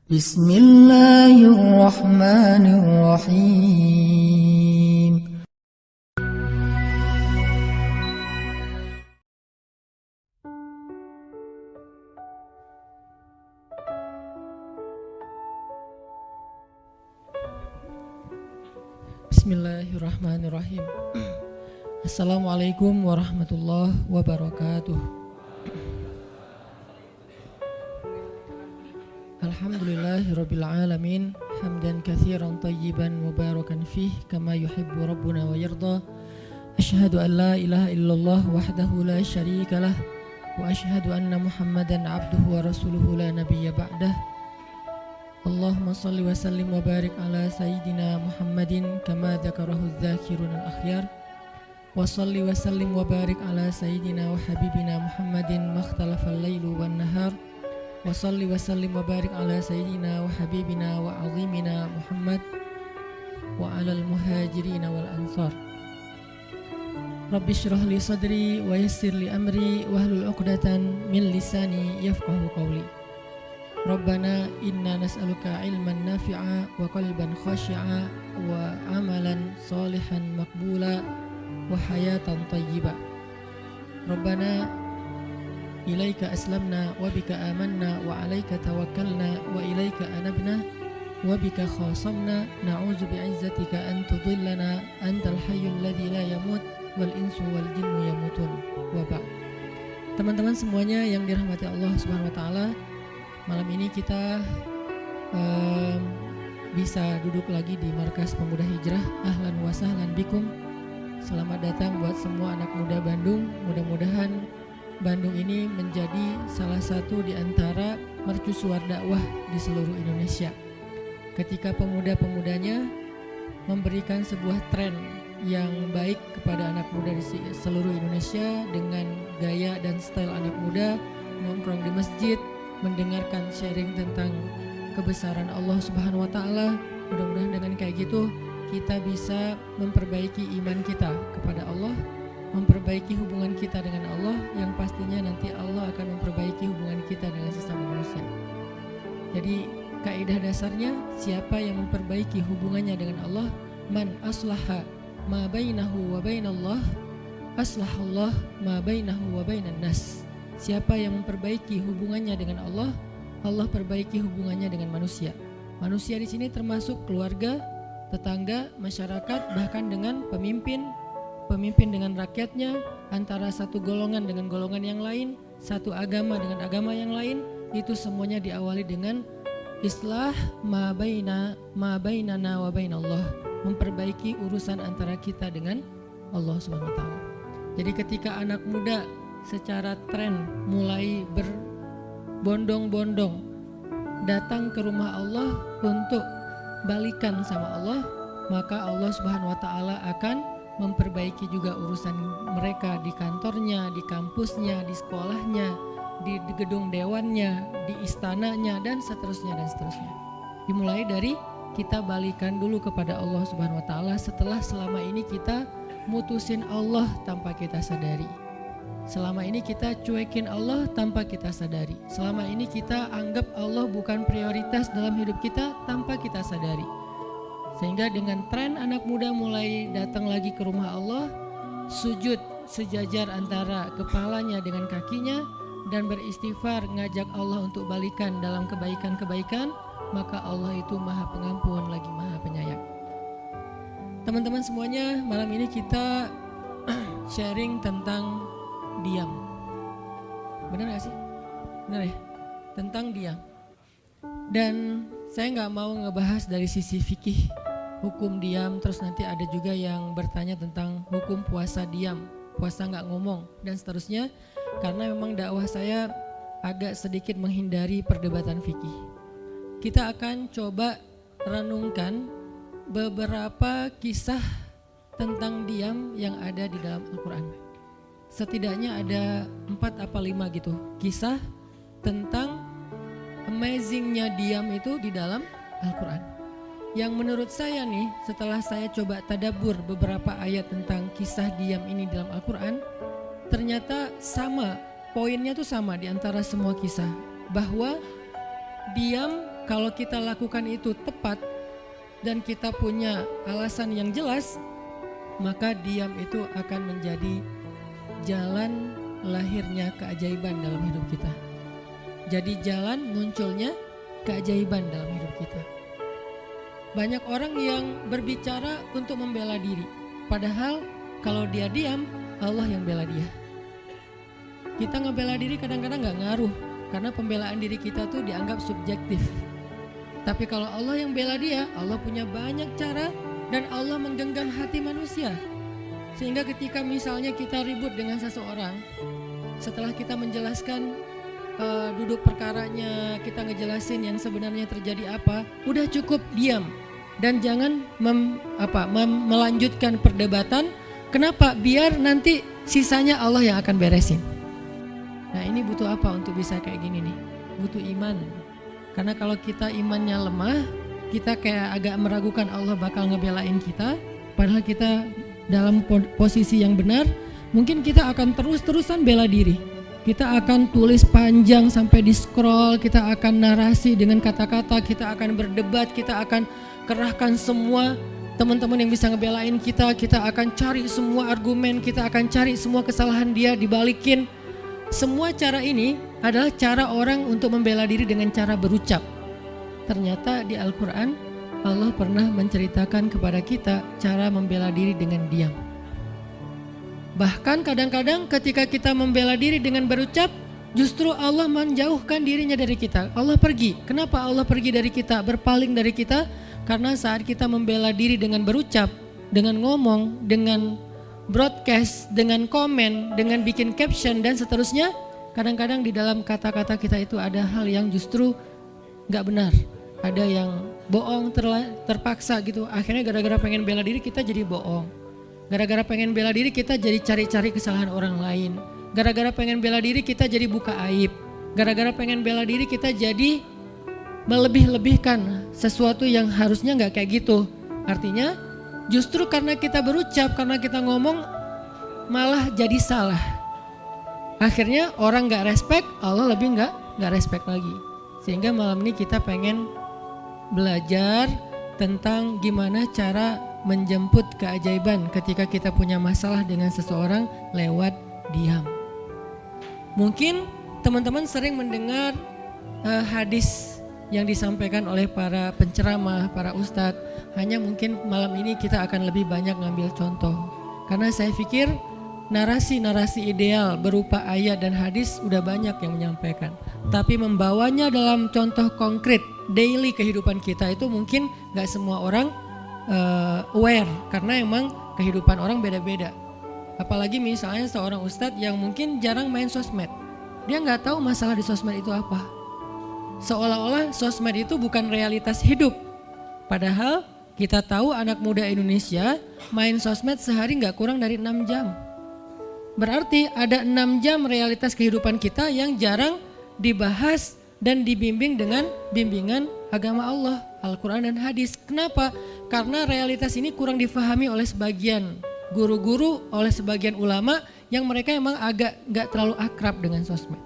Bismillahirrahmanirrahim. Bismillahirrahmanirrahim. Assalamualaikum warahmatullahi wabarakatuh. Alhamdulillahirabbil alamin, hamdan katsiran tayyiban mubarakan fih kama yuhibbu rabbuna wa yarda. Asyhadu an la ilaha illallah wahdahu la syarikalah wa asyhadu anna Muhammadan abduhu wa rasuluhu la nabiyya ba'dah. Allahumma salli wa sallim wa barik ala sayyidina Muhammadin kama dzakarahu dzakirun al-akhyar. Wa salli wa sallim wa barik ala sayyidina wa habibina Muhammadin makhtalafal lailu wan nahar. Wa salli wa sallim wa barik ala sayyidina wa habibina wa azimina Muhammad wa ala al-muhajirin wal ansar. Rabbi shrah li sadri wa yassir li amri wahlul 'uqdatan min lisani yafqahu qawli. Rabbana inna nas'aluka ilman nafi'a wa qalban khashi'a wa amalan salihan maqbula wa hayatan tayyiba. Rabbana ilaika aslamna wa bika amanna wa alaika tawakkalna wa ilaika anabna wa bika khasamna na'udzu bi'izzatika an tudillana antal hayyul ladzi la yamut wal insu wal jinnu yamutun wa ba'd. Teman-teman semuanya yang dirahmati Allah Subhanahu wa taala, malam ini kita bisa duduk lagi di Markas Pemuda Hijrah. Ahlan wa sahlan bikum. Selamat datang buat semua anak muda Bandung. Mudah-mudahan Bandung ini menjadi salah satu di antara mercusuar dakwah di seluruh Indonesia. Ketika pemuda-pemudanya memberikan sebuah tren yang baik kepada anak muda di seluruh Indonesia dengan gaya dan style anak muda, nongkrong di masjid, mendengarkan sharing tentang kebesaran Allah Subhanahu wa taala. Mudah-mudahan dengan kayak gitu kita bisa memperbaiki iman kita kepada Allah, memperbaiki hubungan kita dengan Allah, yang pastinya nanti Allah akan memperbaiki hubungan kita dengan sesama manusia. Jadi kaidah dasarnya, siapa yang memperbaiki hubungannya dengan Allah, man aslaha ma bainahu wa bainallah aslahallah ma bainahu wa bainan nas. Siapa yang memperbaiki hubungannya dengan Allah, Allah perbaiki hubungannya dengan manusia. Manusia di sini termasuk keluarga, tetangga, masyarakat, bahkan dengan pemimpin dengan rakyatnya, antara satu golongan dengan golongan yang lain, satu agama dengan agama yang lain. Itu semuanya diawali dengan islah ma bainana wa bainallah, memperbaiki urusan antara kita dengan Allah Subhanahu wa taala. Jadi ketika anak muda secara tren mulai berbondong-bondong datang ke rumah Allah untuk balikan sama Allah, maka Allah Subhanahu wa taala akan memperbaiki juga urusan mereka di kantornya, di kampusnya, di sekolahnya, di gedung dewannya, di istananya, dan seterusnya dan seterusnya. Dimulai dari kita balikan dulu kepada Allah Subhanahu wa taala setelah selama ini kita mutusin Allah tanpa kita sadari. Selama ini kita cuekin Allah tanpa kita sadari. Selama ini kita anggap Allah bukan prioritas dalam hidup kita tanpa kita sadari. Sehingga dengan tren anak muda mulai datang lagi ke rumah Allah, sujud sejajar antara kepalanya dengan kakinya, dan beristighfar ngajak Allah untuk balikan dalam kebaikan-kebaikan, maka Allah itu Maha Pengampun lagi Maha Penyayang. Teman-teman semuanya, malam ini kita sharing tentang diam. Benar gak sih? Benar ya? Tentang diam. Dan saya gak mau ngebahas dari sisi fikih hukum diam. Terus nanti ada juga yang bertanya tentang hukum puasa diam, puasa gak ngomong, dan seterusnya. Karena memang dakwah saya agak sedikit menghindari perdebatan fikih. Kita akan coba renungkan beberapa kisah tentang diam yang ada di dalam Al-Quran. Setidaknya ada 4 apa 5 gitu kisah tentang amazingnya diam itu di dalam Al-Quran. Yang menurut saya nih, setelah saya coba tadabbur beberapa ayat tentang kisah diam ini dalam Al-Quran, ternyata sama, poinnya tuh sama di antara semua kisah, bahwa diam kalau kita lakukan itu tepat dan kita punya alasan yang jelas, maka diam itu akan menjadi jalan lahirnya keajaiban dalam hidup kita. Jadi jalan munculnya keajaiban dalam hidup kita. Banyak orang yang berbicara untuk membela diri, padahal kalau dia diam, Allah yang bela dia. Kita ngebela diri kadang-kadang gak ngaruh, karena pembelaan diri kita tuh dianggap subjektif. Tapi kalau Allah yang bela dia, Allah punya banyak cara dan Allah menggenggam hati manusia. Sehingga ketika misalnya kita ribut dengan seseorang, setelah kita menjelaskan duduk perkaranya, kita ngejelasin yang sebenarnya terjadi apa, udah cukup diam dan jangan melanjutkan perdebatan. Kenapa? Biar nanti sisanya Allah yang akan beresin. Nah, ini butuh apa untuk bisa kayak gini nih? Butuh iman. Karena kalau kita imannya lemah, kita kayak agak meragukan Allah bakal ngebelain kita, padahal kita dalam posisi yang benar, mungkin kita akan terus-terusan bela diri. Kita akan tulis panjang sampai di scroll, kita akan narasi dengan kata-kata, kita akan berdebat, kita akan kerahkan semua teman-teman yang bisa ngebelain kita akan cari semua argumen, kita akan cari semua kesalahan dia dibalikin. Semua cara ini adalah cara orang untuk membela diri dengan cara berucap. Ternyata di Al-Quran Allah pernah menceritakan kepada kita cara membela diri dengan diam. Bahkan kadang-kadang ketika kita membela diri dengan berucap, justru Allah menjauhkan dirinya dari kita. Allah pergi. Kenapa Allah pergi dari kita, berpaling dari kita? Karena saat kita membela diri dengan berucap, dengan ngomong, dengan broadcast, dengan komen, dengan bikin caption dan seterusnya, kadang-kadang di dalam kata-kata kita itu ada hal yang justru gak benar. Ada yang bohong terpaksa gitu. Akhirnya gara-gara pengen bela diri kita jadi bohong. Gara-gara pengen bela diri kita jadi cari-cari kesalahan orang lain. Gara-gara pengen bela diri kita jadi buka aib. Gara-gara pengen bela diri kita jadi melebih-lebihkan sesuatu yang harusnya gak kayak gitu. Artinya justru karena kita berucap, karena kita ngomong malah jadi salah. Akhirnya orang gak respect, Allah lebih gak respect lagi. Sehingga malam ini kita pengen belajar tentang gimana cara menjemput keajaiban ketika kita punya masalah dengan seseorang lewat diam. Mungkin teman-teman sering mendengar hadis yang disampaikan oleh para penceramah, para ustadz. Hanya mungkin malam ini kita akan lebih banyak ngambil contoh. Karena saya pikir narasi-narasi ideal berupa ayat dan hadis udah banyak yang menyampaikan. Tapi membawanya dalam contoh konkret daily kehidupan kita itu mungkin gak semua orang aware, karena emang kehidupan orang beda-beda. Apalagi misalnya seorang ustadz yang mungkin jarang main sosmed, dia nggak tahu masalah di sosmed itu apa. Seolah-olah sosmed itu bukan realitas hidup. Padahal kita tahu anak muda Indonesia main sosmed sehari nggak kurang dari 6 jam. Berarti ada 6 jam realitas kehidupan kita yang jarang dibahas dan dibimbing dengan bimbingan agama Allah, Al-Quran dan hadis. Kenapa? Karena realitas ini kurang difahami oleh sebagian guru-guru, oleh sebagian ulama yang mereka emang agak gak terlalu akrab dengan sosmed.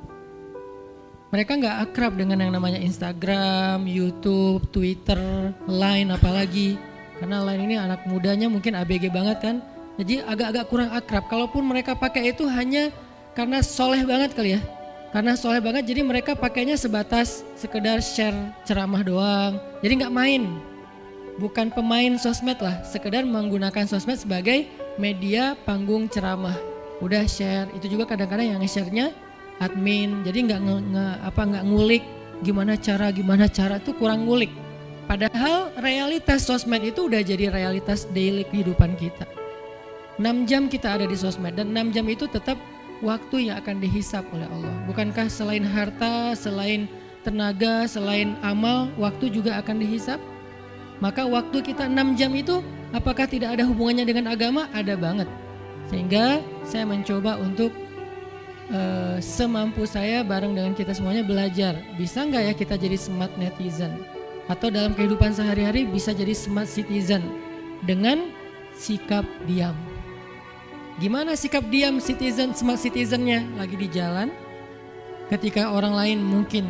Mereka gak akrab dengan yang namanya Instagram, YouTube, Twitter, Line apalagi. Karena Line ini anak mudanya mungkin ABG banget kan. Jadi agak-agak kurang akrab. Kalaupun mereka pakai itu hanya karena soleh banget kali ya. Karena soleh banget jadi mereka pakainya sebatas sekedar share ceramah doang. Jadi gak main. Bukan pemain sosmed lah, sekedar menggunakan sosmed sebagai media panggung ceramah. Udah share, itu juga kadang-kadang yang nge-share-nya admin. Jadi nggak ngulik gimana cara itu kurang ngulik. Padahal realitas sosmed itu udah jadi realitas daily kehidupan kita. 6 jam kita ada di sosmed dan 6 jam itu tetap waktu yang akan dihisap oleh Allah. Bukankah selain harta, selain tenaga, selain amal, waktu juga akan dihisap? Maka waktu kita 6 jam itu apakah tidak ada hubungannya dengan agama? Ada banget. Sehingga saya mencoba untuk semampu saya bareng dengan kita semuanya belajar. Bisa nggak ya kita jadi smart netizen? Atau dalam kehidupan sehari-hari bisa jadi smart citizen dengan sikap diam. Gimana sikap diam citizen, smart citizennya? Lagi di jalan, ketika orang lain mungkin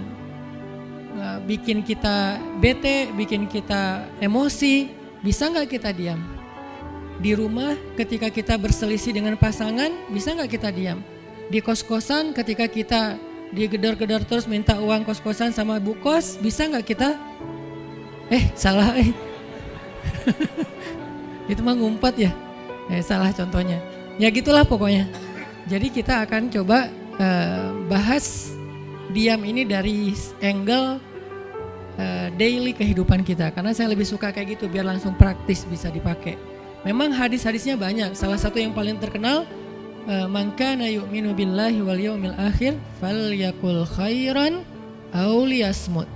bikin kita bete, bikin kita emosi, bisa nggak kita diam? Di rumah ketika kita berselisih dengan pasangan, bisa nggak kita diam? Di kos-kosan ketika kita digedor-gedor terus minta uang kos-kosan sama bu kos, bisa nggak kita? Salah itu mah ngumpet ya? Salah contohnya. Ya gitulah pokoknya. Jadi kita akan coba bahas diam ini dari angle daily kehidupan kita, karena saya lebih suka kayak gitu biar langsung praktis bisa dipakai. Memang hadis-hadisnya banyak. Salah satu yang paling terkenal, man kana yu'minu billahi wal yaumil akhir falyakul khairan aw liyasmut.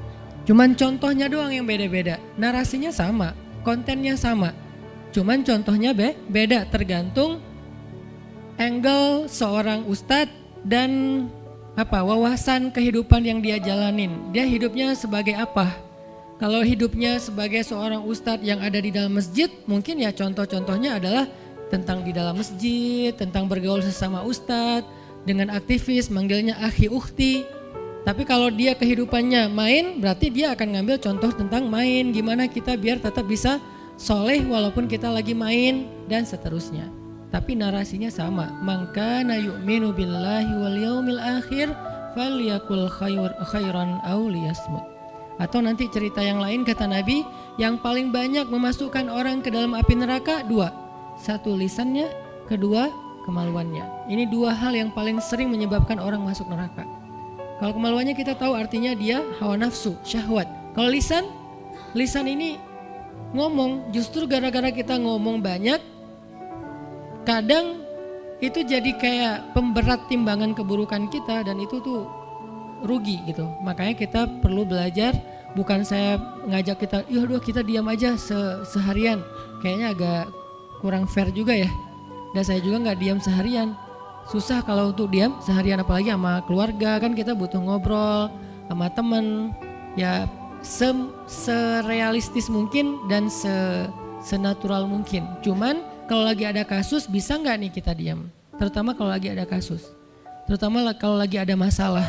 Cuman contohnya doang yang beda-beda. Narasinya sama, kontennya sama. Cuman contohnya beda tergantung angle seorang ustadz dan wawasan kehidupan yang dia jalanin. Dia hidupnya sebagai apa? Kalau hidupnya sebagai seorang ustadz yang ada di dalam masjid, mungkin ya contoh-contohnya adalah tentang di dalam masjid, tentang bergaul sesama ustadz, dengan aktivis manggilnya akhi ukhti. Tapi kalau dia kehidupannya main, berarti dia akan ngambil contoh tentang main, gimana kita biar tetap bisa soleh walaupun kita lagi main dan seterusnya. Tapi narasinya sama, man kana yu'minu billahi wal yaumil akhir falyakul khairan aw liyasmut. Atau nanti cerita yang lain kata Nabi, yang paling banyak memasukkan orang ke dalam api neraka dua. Satu lisannya, kedua kemaluannya. Ini dua hal yang paling sering menyebabkan orang masuk neraka. Kalau kemaluannya kita tahu artinya dia hawa nafsu, syahwat. Kalau lisan ini ngomong, justru gara-gara kita ngomong banyak, kadang itu jadi kayak pemberat timbangan keburukan kita dan itu tuh rugi gitu. Makanya kita perlu belajar, bukan saya ngajak kita, kita diam aja seharian. Kayaknya agak kurang fair juga ya. Dan saya juga nggak diam seharian. Susah kalau untuk diam seharian, apalagi sama keluarga, kan kita butuh ngobrol sama temen. Ya serealistis mungkin dan senatural mungkin. Cuman kalau lagi ada kasus, bisa nggak nih kita diam? Terutama kalau lagi ada kasus. Terutama kalau lagi ada masalah.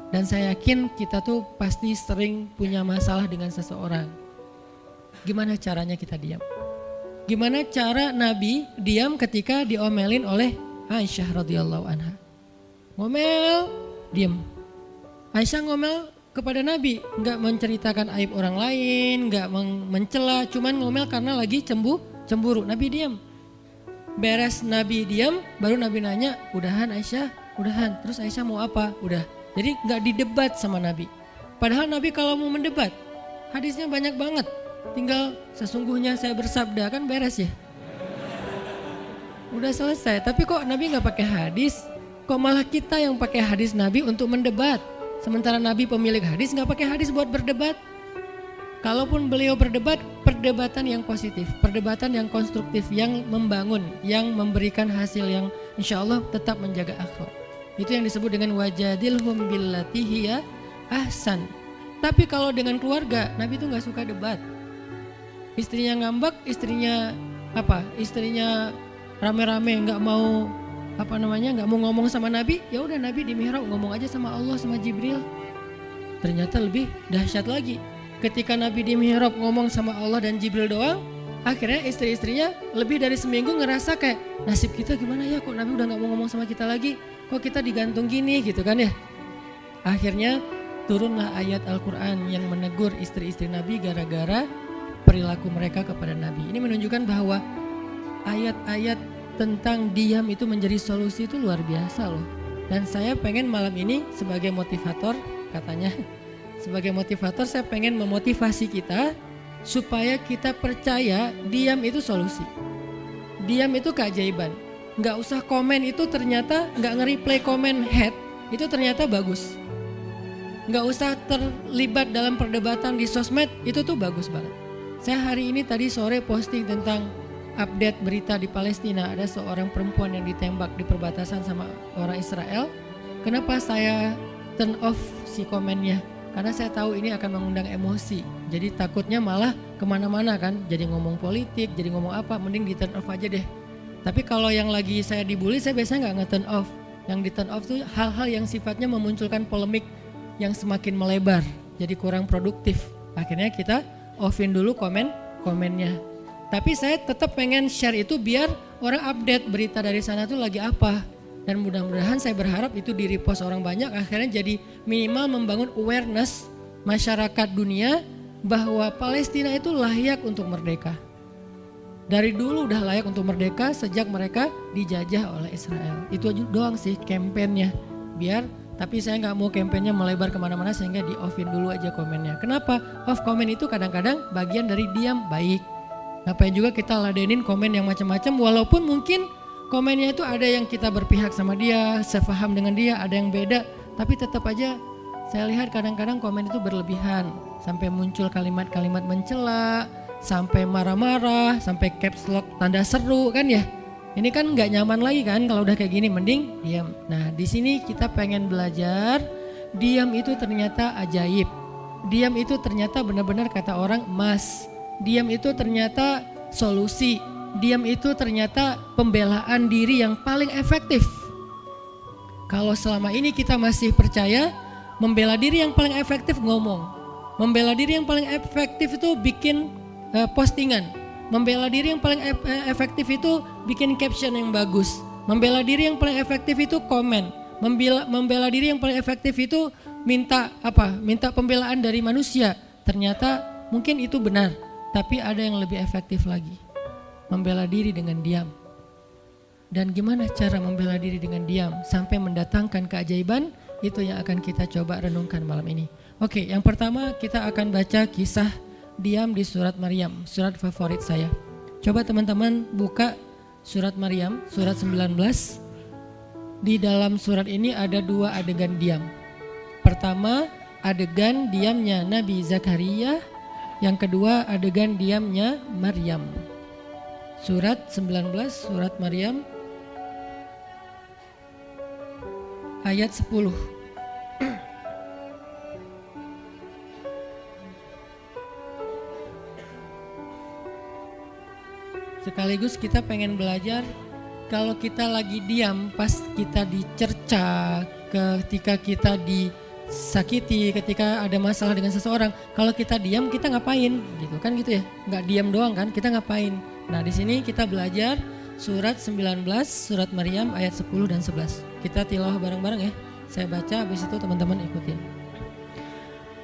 Dan saya yakin kita tuh pasti sering punya masalah dengan seseorang. Gimana caranya kita diam? Gimana cara Nabi diam ketika diomelin oleh Aisyah radhiyallahu anha? Ngomel, diam. Aisyah ngomel kepada Nabi, nggak menceritakan aib orang lain, nggak mencela, cuman ngomel karena lagi cemburu. Nabi diam. Beres Nabi diam, baru Nabi nanya, udahan Aisyah? Udahan. Terus Aisyah mau apa? Udah. Jadi nggak didebat sama Nabi. Padahal Nabi kalau mau mendebat, hadisnya banyak banget. Tinggal sesungguhnya saya bersabda, kan beres ya. Udah selesai. Tapi kok Nabi nggak pakai hadis? Kok malah kita yang pakai hadis Nabi untuk mendebat? Sementara Nabi pemilik hadis nggak pakai hadis buat berdebat. Kalaupun beliau berdebat, perdebatan yang positif, perdebatan yang konstruktif, yang membangun, yang memberikan hasil yang insya Allah tetap menjaga akhlak. Itu yang disebut dengan wajadilhum billati hiya ahsan. Tapi kalau dengan keluarga, Nabi itu nggak suka debat. Istrinya ngambek, istrinya rame-rame nggak mau nggak mau ngomong sama Nabi, ya udah Nabi di mihrab ngomong aja sama Allah sama Jibril. Ternyata lebih dahsyat lagi. Ketika Nabi di mihrab ngomong sama Allah dan Jibril doang, akhirnya istri-istrinya lebih dari seminggu ngerasa kayak, nasib kita gimana ya, kok Nabi udah gak mau ngomong sama kita lagi, kok kita digantung gini gitu kan ya. Akhirnya turunlah ayat Al-Quran yang menegur istri-istri Nabi gara-gara perilaku mereka kepada Nabi. Ini menunjukkan bahwa ayat-ayat tentang diam itu menjadi solusi itu luar biasa loh. Dan saya pengen malam ini sebagai motivator, katanya sebagai motivator saya pengen memotivasi kita supaya kita percaya diam itu solusi. Diam itu keajaiban. Nggak usah komen itu ternyata, nggak nge-reply komen head itu ternyata bagus. Nggak usah terlibat dalam perdebatan di sosmed, itu tuh bagus banget. Saya hari ini tadi sore posting tentang update berita di Palestina. Ada seorang perempuan yang ditembak di perbatasan sama orang Israel. Kenapa saya turn off si komennya? Karena saya tahu ini akan mengundang emosi. Jadi takutnya malah kemana-mana kan. Jadi ngomong politik, jadi ngomong apa, mending di turn off aja deh. Tapi kalau yang lagi saya dibully, saya biasanya nggak nge-turn off. Yang di turn off tuh hal-hal yang sifatnya memunculkan polemik yang semakin melebar. jadi kurang produktif. Akhirnya kita offin dulu komennya. Tapi saya tetap pengen share itu biar orang update berita dari sana tuh lagi apa. Dan mudah-mudahan saya berharap itu di repost orang banyak, akhirnya jadi minimal membangun awareness masyarakat dunia bahwa Palestina itu layak untuk merdeka. Dari dulu udah layak untuk merdeka sejak mereka dijajah oleh Israel. Itu aja doang sih kampanyenya. Tapi saya nggak mau kampanyenya melebar kemana-mana sehingga di offin dulu aja komennya. Kenapa? Off komen itu kadang-kadang bagian dari diam baik. Ngapain juga kita ladenin komen yang macam-macam, walaupun mungkin komennya itu ada yang kita berpihak sama dia, sepaham dengan dia, ada yang beda, tapi tetap aja saya lihat kadang-kadang komen itu berlebihan, sampai muncul kalimat-kalimat mencela, sampai marah-marah, sampai caps lock tanda seru kan ya. Ini kan nggak nyaman lagi kan kalau udah kayak gini, mending diam. Nah di sini kita pengen belajar, diam itu ternyata ajaib. Diam itu ternyata benar-benar kata orang emas. Diam itu ternyata solusi. Diam itu ternyata pembelaan diri yang paling efektif. Kalau selama ini kita masih percaya membela diri yang paling efektif ngomong. Membela diri yang paling efektif itu bikin postingan. Membela diri yang paling efektif itu bikin caption yang bagus. Membela diri yang paling efektif itu komen. Membela diri yang paling efektif itu minta pembelaan dari manusia. Ternyata mungkin itu benar, tapi ada yang lebih efektif lagi. Membela diri dengan diam. Dan gimana cara membela diri dengan diam sampai mendatangkan keajaiban, itu yang akan kita coba renungkan malam ini. Oke, yang pertama kita akan baca kisah diam di surat Maryam, surat favorit saya. Coba teman-teman buka surat Maryam, surat 19. Di dalam surat ini ada 2 adegan diam. Pertama, adegan diamnya Nabi Zakaria. Yang kedua, adegan diamnya Maryam. Surat 19, surat Maryam, ayat 10. Sekaligus kita pengen belajar kalau kita lagi diam pas kita dicerca, ketika kita disakiti, ketika ada masalah dengan seseorang, kalau kita diam kita ngapain gitu kan gitu ya, nggak diam doang kan, kita ngapain. Nah di sini kita belajar surat 19 surat Maryam ayat 10 dan 11. Kita tilawah bareng-bareng ya, saya baca habis itu teman-teman ikutin.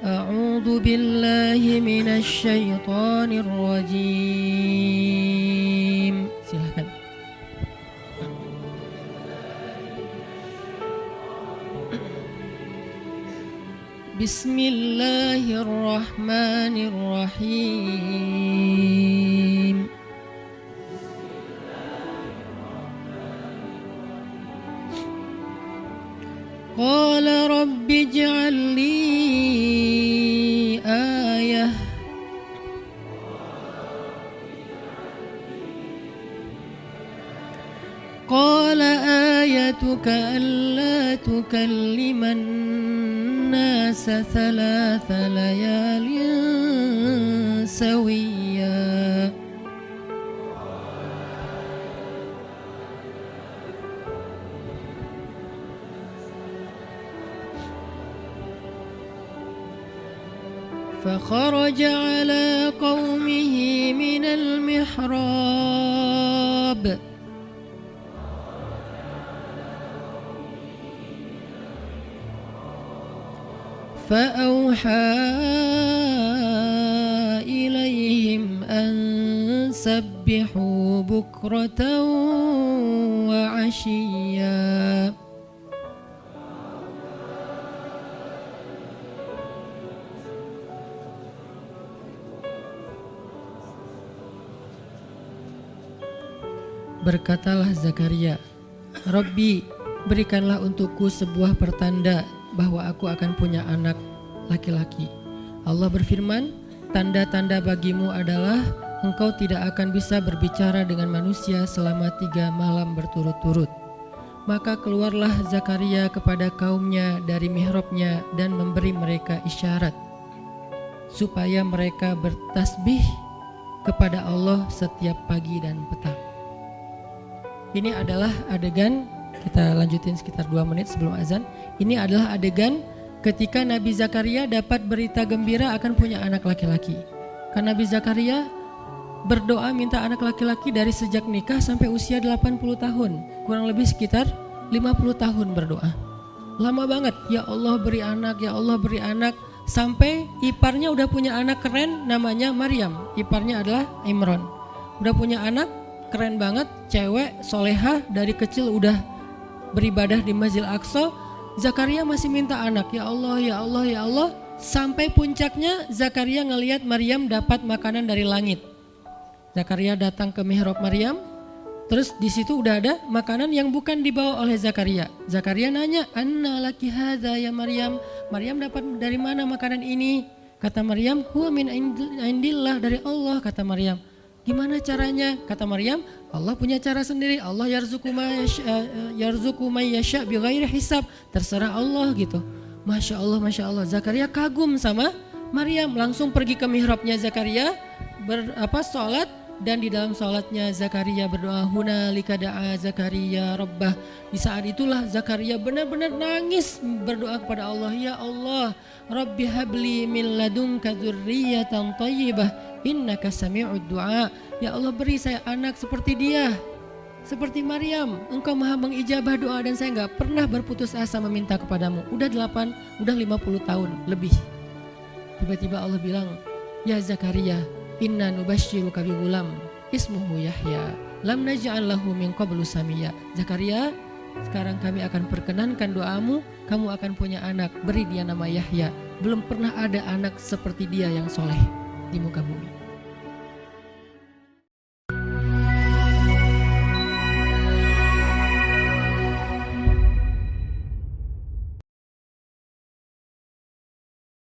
A'udzu billahi minasy syaithanir rajim. Silakan. Bismillahirrahmanirrahim. Qala rabbi ij'al li ayah. Qala ayatuka alla tukalliman nasa thalatha layalin sawiyya. فخرج على قومه من المحراب فأوحى إليهم أن سبحوا بكرة وعشيا. Berkatalah Zakaria, Rabbi, berikanlah untukku sebuah pertanda bahwa aku akan punya anak laki-laki. Allah berfirman, tanda-tanda bagimu adalah engkau tidak akan bisa berbicara dengan manusia selama 3 malam berturut-turut. Maka keluarlah Zakaria kepada kaumnya dari mihrabnya dan memberi mereka isyarat supaya mereka bertasbih kepada Allah setiap pagi dan petang. Ini adalah adegan, kita lanjutin sekitar 2 menit sebelum azan. Ini adalah adegan ketika Nabi Zakaria dapat berita gembira akan punya anak laki-laki. Karena Nabi Zakaria berdoa minta anak laki-laki dari sejak nikah sampai usia 80 tahun. Kurang lebih sekitar 50 tahun berdoa. Lama banget, ya Allah beri anak, ya Allah beri anak. Sampai iparnya udah punya anak keren namanya Maryam. Iparnya adalah Imran. Udah punya anak keren banget, cewek, solehah, dari kecil udah beribadah di Masjidil Aqsa. Zakaria masih minta anak, ya Allah, ya Allah, ya Allah. Sampai puncaknya Zakaria ngelihat Maryam dapat makanan dari langit. Zakaria datang ke mihrab Maryam, terus di situ udah ada makanan yang bukan dibawa oleh Zakaria. Zakaria nanya, "Anna laki hadza ya Maryam?" Maryam dapat dari mana makanan ini? Kata Maryam, "Huwa min indillah, dari Allah." Kata Maryam. Gimana caranya? Kata Maryam, Allah punya cara sendiri. Allah yarzuqu may yasha bighairi hisab. Terserah Allah gitu. Masya Allah, Masya Allah. Zakaria kagum sama Maryam, langsung pergi ke mihrabnya Zakaria, sholat, dan di dalam sholatnya Zakaria berdoa, hunalika da'a Zakaria rabbah. Di saat itulah Zakaria benar-benar nangis berdoa kepada Allah, ya Allah, Rabbi habli min ladunka dzurriyyatan thayyibah innaka sami'ud du'a. Ya Allah, beri saya anak seperti dia, seperti Maryam. Engkau maha mengijabah doa dan saya enggak pernah berputus asa meminta kepadamu. Udah 50 tahun lebih. Tiba-tiba Allah bilang, ya Zakaria, inna nubashiruka bi ghulam ismuhu Yahya lam naj'al lahu min qablu samiyya. Zakaria, sekarang kami akan perkenankan doamu, kamu akan punya anak, beri dia nama Yahya. Belum pernah ada anak seperti dia yang soleh di muka bumi.